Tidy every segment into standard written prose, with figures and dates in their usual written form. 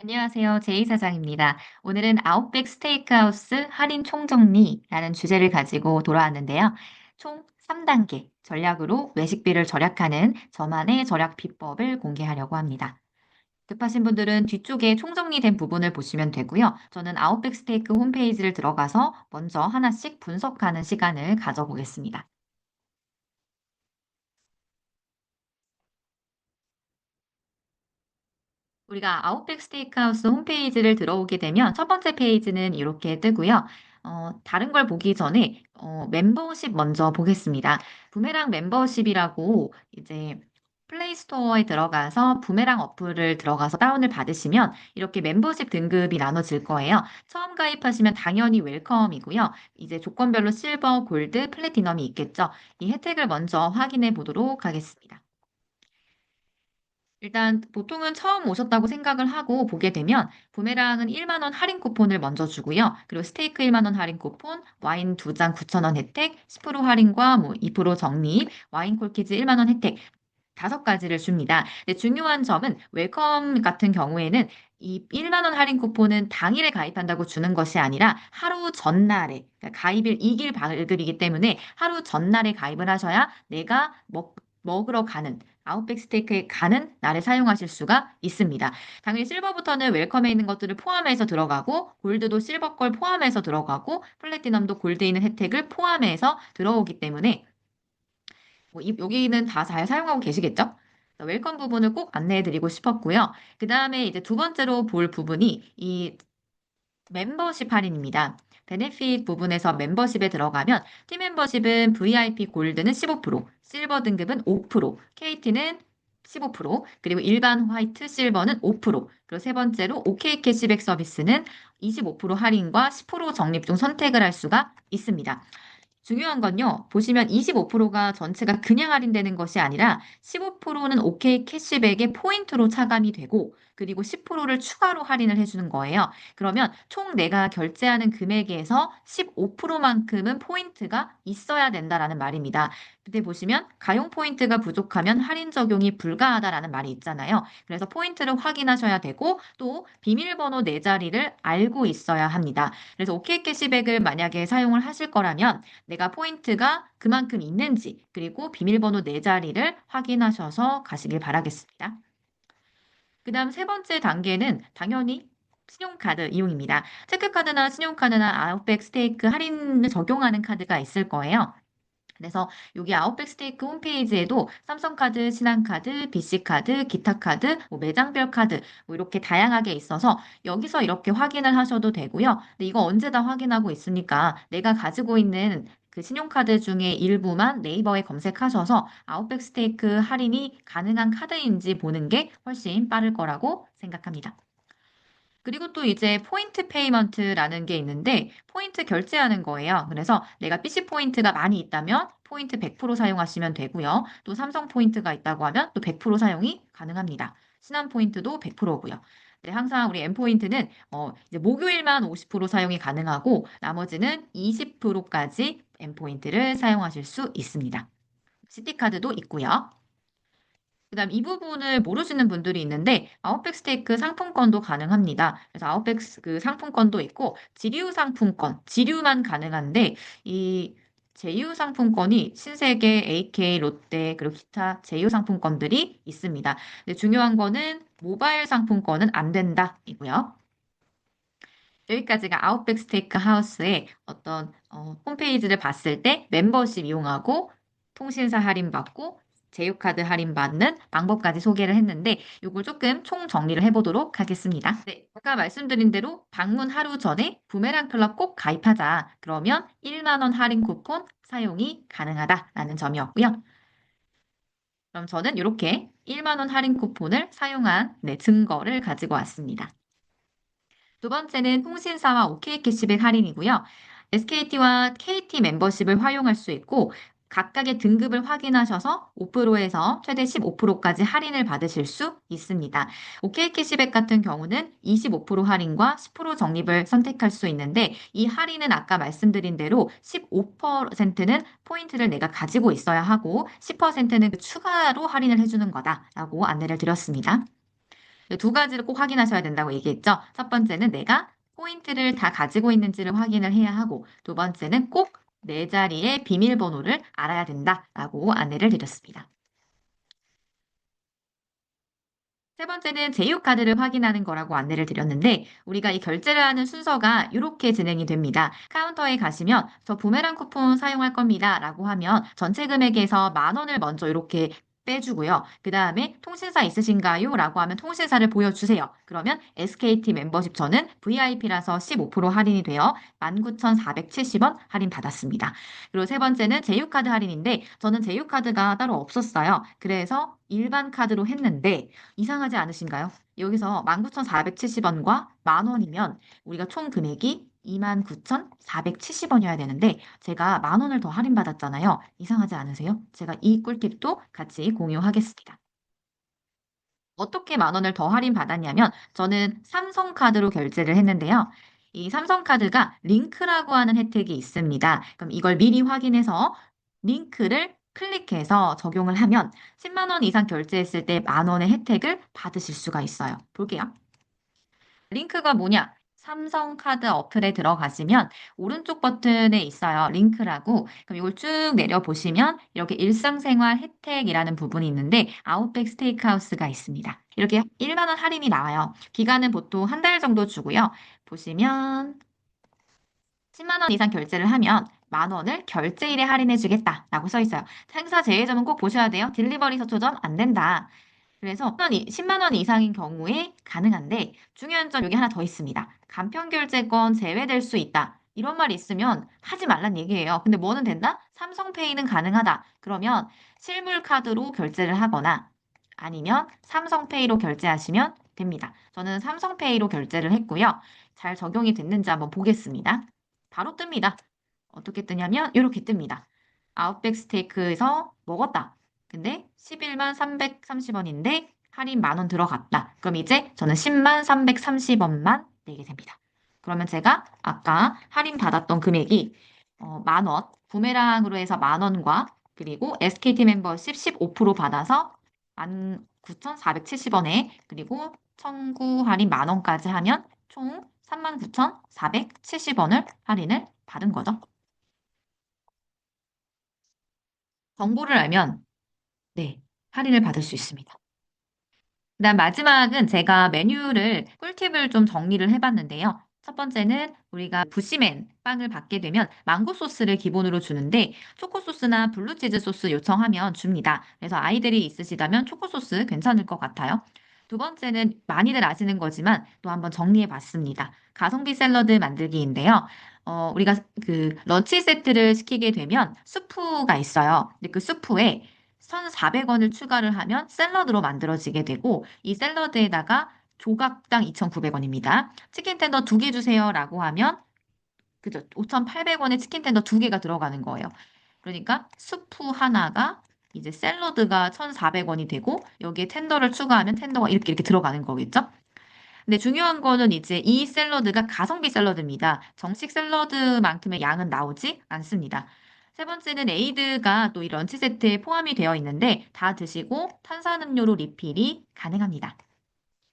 안녕하세요. 제이 사장입니다. 오늘은 아웃백 스테이크하우스 할인 총정리라는 주제를 가지고 돌아왔는데요. 총 3단계 전략으로 외식비를 절약하는 저만의 절약 비법을 공개하려고 합니다. 급하신 분들은 뒤쪽에 총정리된 부분을 보시면 되고요. 저는 아웃백 스테이크 홈페이지를 들어가서 먼저 하나씩 분석하는 시간을 가져보겠습니다. 우리가 아웃백 스테이크하우스 홈페이지를 들어오게 되면 첫 번째 페이지는 이렇게 뜨고요. 다른 걸 보기 전에 멤버십 먼저 보겠습니다. 부메랑 멤버십이라고 이제 플레이 스토어에 들어가서 부메랑 어플을 들어가서 다운을 받으시면 이렇게 멤버십 등급이 나눠질 거예요. 처음 가입하시면 당연히 웰컴이고요. 이제 조건별로 실버, 골드, 플래티넘이 있겠죠. 이 혜택을 먼저 확인해 보도록 하겠습니다. 일단 보통은 처음 오셨다고 생각을 하고 보게 되면 부메랑은 1만 원 할인 쿠폰을 먼저 주고요. 그리고 스테이크 1만 원 할인 쿠폰, 와인 2잔 9천 원 혜택, 10% 할인과 뭐 2% 적립, 와인 콜키즈 1만 원 혜택 5가지를 줍니다. 근데 중요한 점은 웰컴 같은 경우에는 이 1만 원 할인 쿠폰은 당일에 가입한다고 주는 것이 아니라 하루 전날에 그러니까 가입일 이길 발급이기 때문에 하루 전날에 가입을 하셔야 내가 먹으러 가는 아웃백 스테이크에 가는 날에 사용하실 수가 있습니다. 당연히 실버부터는 웰컴에 있는 것들을 포함해서 들어가고 골드도 실버 걸 포함해서 들어가고 플래티넘도 골드에 있는 혜택을 포함해서 들어오기 때문에 여기는 다 잘 사용하고 계시겠죠? 웰컴 부분을 꼭 안내해드리고 싶었고요. 그 다음에 이제 두 번째로 볼 부분이 이 멤버십 할인입니다. 베네핏 부분에서 멤버십에 들어가면 팀 멤버십은 VIP 골드는 15%, 실버 등급은 5%, KT는 15%, 그리고 일반 화이트 실버는 5%, 그리고 세 번째로 OK 캐시백 서비스는 25% 할인과 10% 적립 중 선택을 할 수가 있습니다. 중요한 건요, 보시면 25%가 전체가 그냥 할인되는 것이 아니라 15%는 OK 캐시백에 포인트로 차감이 되고, 그리고 10%를 추가로 할인을 해주는 거예요. 그러면 총 내가 결제하는 금액에서 15%만큼은 포인트가 있어야 된다라는 말입니다. 그때 보시면 가용 포인트가 부족하면 할인 적용이 불가하다라는 말이 있잖아요. 그래서 포인트를 확인하셔야 되고, 또 비밀번호 4자리를 알고 있어야 합니다. 그래서 OK 캐시백을 만약에 사용을 하실 거라면 내가 포인트가 그만큼 있는지, 그리고 비밀번호 4자리를 확인하셔서 가시길 바라겠습니다. 그 다음 세 번째 단계는 당연히 신용카드 이용입니다. 체크카드나 신용카드나 아웃백 스테이크 할인을 적용하는 카드가 있을 거예요. 그래서 여기 아웃백 스테이크 홈페이지에도 삼성카드, 신한카드, BC카드, 기타카드, 뭐 매장별 카드 뭐 이렇게 다양하게 있어서 여기서 이렇게 확인을 하셔도 되고요. 근데 이거 언제 다 확인하고 있으니까 내가 가지고 있는 그 신용카드 중에 일부만 네이버에 검색하셔서 아웃백 스테이크 할인이 가능한 카드인지 보는 게 훨씬 빠를 거라고 생각합니다. 그리고 또 이제 포인트 페이먼트라는 게 있는데 포인트 결제하는 거예요. 그래서 내가 PC 포인트가 많이 있다면 포인트 100% 사용하시면 되고요. 또 삼성 포인트가 있다고 하면 또 100% 사용이 가능합니다. 신한 포인트도 100%고요. 네, 항상 우리 M 포인트는 이제 목요일만 50% 사용이 가능하고 나머지는 20%까지 M 포인트를 사용하실 수 있습니다. 시티카드도 있고요. 그다음 이 부분을 모르시는 분들이 있는데 아웃백 스테이크 상품권도 가능합니다. 그래서 아웃백 그 상품권도 있고 지류 상품권, 지류만 가능한데 이 제휴 상품권이 신세계, AK, 롯데 그리고 기타 제휴 상품권들이 있습니다. 근데 중요한 거는 모바일 상품권은 안 된다이고요. 여기까지가 아웃백 스테이크 하우스의 어떤 홈페이지를 봤을 때 멤버십 이용하고 통신사 할인받고 제휴카드 할인받는 방법까지 소개를 했는데 이걸 조금 총 정리를 해보도록 하겠습니다. 네, 아까 말씀드린 대로 방문 하루 전에 부메랑 클럽 꼭 가입하자. 그러면 1만 원 할인 쿠폰 사용이 가능하다라는 점이었고요. 그럼 저는 이렇게 1만 원 할인 쿠폰을 사용한 증거를 가지고 왔습니다. 두 번째는 통신사와 OK 캐시백 할인이고요. SKT와 KT 멤버십을 활용할 수 있고 각각의 등급을 확인하셔서 5%에서 최대 15%까지 할인을 받으실 수 있습니다. OK 캐시백 같은 경우는 25% 할인과 10% 적립을 선택할 수 있는데 이 할인은 아까 말씀드린 대로 15%는 포인트를 내가 가지고 있어야 하고 10%는 추가로 할인을 해주는 거다라고 안내를 드렸습니다. 두 가지를 꼭 확인하셔야 된다고 얘기했죠. 첫 번째는 내가 포인트를 다 가지고 있는지를 확인을 해야 하고, 두 번째는 꼭 내 자리의 비밀번호를 알아야 된다라고 안내를 드렸습니다. 세 번째는 제휴카드를 확인하는 거라고 안내를 드렸는데 우리가 이 결제를 하는 순서가 이렇게 진행이 됩니다. 카운터에 가시면 저 부메랑 쿠폰 사용할 겁니다 라고 하면 전체 금액에서 10,000원을 먼저 이렇게 빼주고요. 그 다음에 통신사 있으신가요? 라고 하면 통신사를 보여주세요. 그러면 SKT 멤버십 저는 VIP라서 15% 할인이 되어 19,470원 할인 받았습니다. 그리고 세 번째는 제휴카드 할인인데 저는 제휴카드가 따로 없었어요. 그래서 일반 카드로 했는데 이상하지 않으신가요? 여기서 19,470원과 10,000원이면 우리가 총 금액이 29,470원이어야 되는데 제가 10,000원을 더 할인받았잖아요. 이상하지 않으세요? 제가 이 꿀팁도 같이 공유하겠습니다. 어떻게 10,000원을 더 할인받았냐면 저는 삼성카드로 결제를 했는데요. 이 삼성카드가 링크라고 하는 혜택이 있습니다. 그럼 이걸 미리 확인해서 링크를 클릭해서 적용을 하면 10만 원 이상 결제했을 때 10,000원의 혜택을 받으실 수가 있어요. 볼게요. 링크가 뭐냐? 삼성카드 어플에 들어가시면 오른쪽 버튼에 있어요. 링크라고. 그럼 이걸 쭉 내려보시면 이렇게 일상생활 혜택이라는 부분이 있는데 아웃백 스테이크하우스가 있습니다. 이렇게 1만 원 할인이 나와요. 기간은 보통 한 달 정도 주고요. 보시면 10만 원 이상 결제를 하면 10,000원을 결제일에 할인해주겠다라고 써 있어요. 행사 제외점은 꼭 보셔야 돼요. 딜리버리 서초점 안 된다. 그래서 10만 원 이상인 경우에 가능한데 중요한 점 여기 하나 더 있습니다. 간편결제권 제외될 수 있다. 이런 말이 있으면 하지 말란 얘기예요. 근데 뭐는 된다? 삼성페이는 가능하다. 그러면 실물카드로 결제를 하거나 아니면 삼성페이로 결제하시면 됩니다. 저는 삼성페이로 결제를 했고요. 잘 적용이 됐는지 한번 보겠습니다. 바로 뜹니다. 어떻게 뜨냐면 이렇게 뜹니다. 아웃백 스테이크에서 먹었다. 근데 11만 330원인데 할인 10,000원 들어갔다. 그럼 이제 저는 10만 330원만 내게 됩니다. 그러면 제가 아까 할인 받았던 금액이 10,000원, 부메랑으로 해서 10,000원과 그리고 SKT 멤버십 15% 받아서 19,470원에 그리고 청구 할인 10,000원까지 하면 총 39,470원을 할인을 받은 거죠. 정보를 알면 네, 할인을 받을 수 있습니다. 그다음 마지막은 제가 메뉴를 꿀팁을 좀 정리를 해봤는데요. 첫 번째는 우리가 부시맨 빵을 받게 되면 망고 소스를 기본으로 주는데 초코 소스나 블루치즈 소스 요청하면 줍니다. 그래서 아이들이 있으시다면 초코 소스 괜찮을 것 같아요. 두 번째는 많이들 아시는 거지만 또 한번 정리해 봤습니다. 가성비 샐러드 만들기인데요. 우리가 그 런치 세트를 시키게 되면 수프가 있어요. 근데 그 수프에 1,400원을 추가를 하면 샐러드로 만들어지게 되고 이 샐러드에다가 조각당 2,900원입니다. 치킨 텐더 2개 주세요라고 하면 그죠? 5,800원에 치킨 텐더 2개가 들어가는 거예요. 그러니까 수프 하나가 이제 샐러드가 1,400원이 되고 여기에 텐더를 추가하면 텐더가 이렇게 들어가는 거겠죠? 근데 중요한 거는 이제 이 샐러드가 가성비 샐러드입니다. 정식 샐러드만큼의 양은 나오지 않습니다. 세 번째는 에이드가 또 이 런치 세트에 포함이 되어 있는데 다 드시고 탄산음료로 리필이 가능합니다.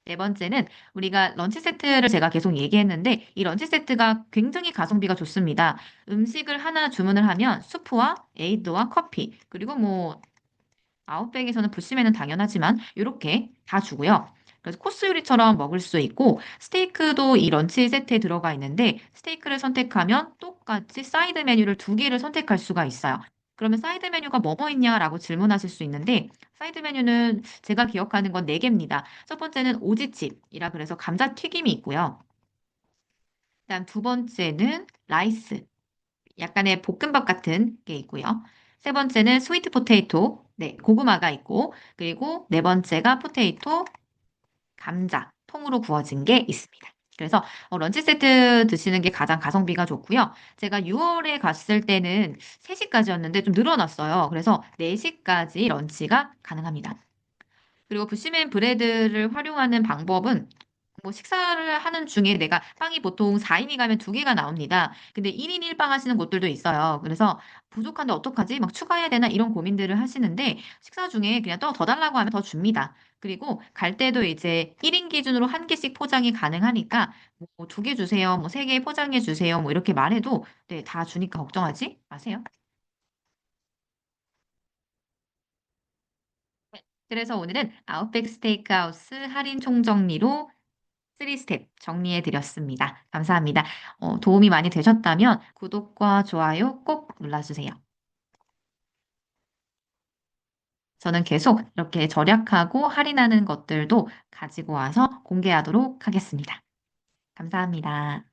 네 번째는 우리가 런치 세트를 제가 계속 얘기했는데 이 런치 세트가 굉장히 가성비가 좋습니다. 음식을 하나 주문을 하면 수프와 에이드와 커피 그리고 뭐 아웃백에서는 부심에는 당연하지만 이렇게 다 주고요. 그래서 코스 요리처럼 먹을 수 있고 스테이크도 이 런치 세트에 들어가 있는데 스테이크를 선택하면 똑같이 사이드 메뉴를 2개를 선택할 수가 있어요. 그러면 사이드 메뉴가 뭐뭐 있냐라고 질문하실 수 있는데 사이드 메뉴는 제가 기억하는 건 4개입니다. 첫 번째는 오지칩이라 그래서 감자튀김이 있고요. 그다음 두 번째는 라이스. 약간의 볶음밥 같은 게 있고요. 세 번째는 스위트 포테이토, 네, 고구마가 있고, 그리고 네 번째가 포테이토, 감자, 통으로 구워진 게 있습니다. 그래서 런치 세트 드시는 게 가장 가성비가 좋고요. 제가 6월에 갔을 때는 3시까지였는데 좀 늘어났어요. 그래서 4시까지 런치가 가능합니다. 그리고 부시맨 브레드를 활용하는 방법은 뭐 식사를 하는 중에 내가 빵이 보통 4인이 가면 2개가 나옵니다. 근데 1인 1빵 하시는 곳들도 있어요. 그래서 부족한데 어떡하지? 막 추가해야 되나? 이런 고민들을 하시는데 식사 중에 그냥 또 더 달라고 하면 더 줍니다. 그리고 갈 때도 이제 1인 기준으로 1개씩 포장이 가능하니까 뭐 2개 주세요. 뭐 3개 포장해 주세요. 뭐 이렇게 말해도 네, 다 주니까 걱정하지 마세요. 그래서 오늘은 아웃백 스테이크하우스 할인 총정리로 3스텝 정리해 드렸습니다. 감사합니다. 도움이 많이 되셨다면 구독과 좋아요 꼭 눌러주세요. 저는 계속 이렇게 절약하고 할인하는 것들도 가지고 와서 공개하도록 하겠습니다. 감사합니다.